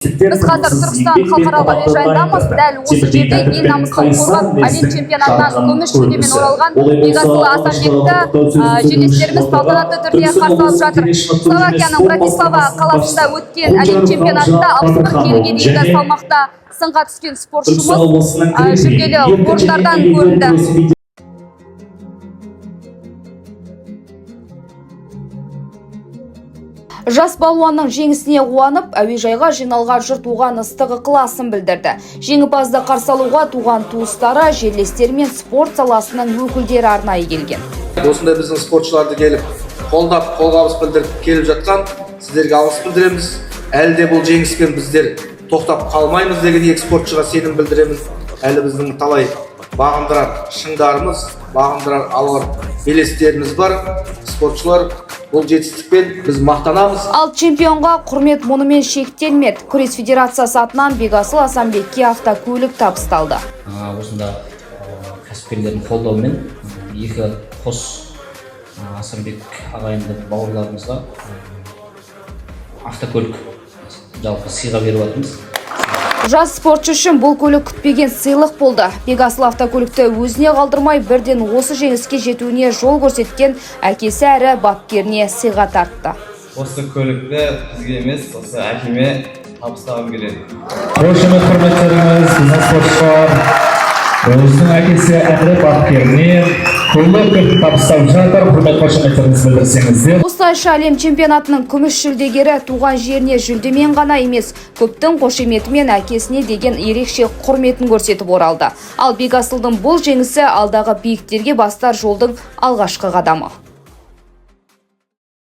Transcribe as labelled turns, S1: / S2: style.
S1: Біз қазір Түркістан халықаралық әуежайындамыз. Дәл осы жерде ел намысын қорғап, әлем чемпионатынан күміс жүлдемен оралған Бекасыл Асанбекті жерлестеріміз салтанатты түрде қарсы алып жатыр. Словакияның Братислава қаласында өткен әлем чемпионатында 61 келіге дейінгі салмақта сынға түскен спортшымыз жүлделі орындардан көрінді. Жас балуанның жеңісіне қуанып, әуежайға жиналған жұрт оған ыстық ықыласын білдірді. Жеңімпазды қарсы алуға туған туыстары, жерлестері мен спорт саласының өкілдері арнайы келген.
S2: Осындай біздің спортшыларды келіп, қолдап, қолғабыс білдіріп келіп жатқан сіздерге алғыс білдіреміз. Әлі де бұл жеңіспен біздер тоқтап қалмаймыз деген екі спортшыға сенім білдіреміз. Әлі біздің талай бағындырар шыңдарымыз, бағындырар алар белестеріміз бар. Спортшылар бұл жетістікпен біз мақтанамыз.
S1: Ал чемпионға құрмет мұнымен шектелмеді. Күрес федерациясы атынан Бекасыл Асанбекке автокөлік табысталды.
S3: Осында кәсіпкерлердің қолдауымен екі қос Асанбек ағайынды бауырларымызға автокөлік жалпы сыйға беріп жатырмыз.
S1: Жас спортшы үшін бұл көлік күтпеген сыйлық болды. Бекасыл автокөлікті өзіне қалдырмай бірден осы жеңіске жетуіне жол көрсеткен әкесі әрі бапкеріне сыйға тартты.
S4: Осы көлікті бізге емес, осы әкеме табыстағым келеді.
S5: Қошемет құрметтеріңіз, біздің спортшылар өзінің әкесі әрі бапкеріне көлік табыстап жатыр. Құрмет қошеметтеріңізді білдірсеңіздер.
S1: Осылайша әлем чемпионатының күміс жүлдегері туған жеріне жүлдемен ғана емес, көптің қошеметімен әкесіне деген ерекше құрметін көрсетіп оралды. Ал Бекасылдың бұл жеңісі алдағы биіктерге бастар жолдың алғашқы қадамы.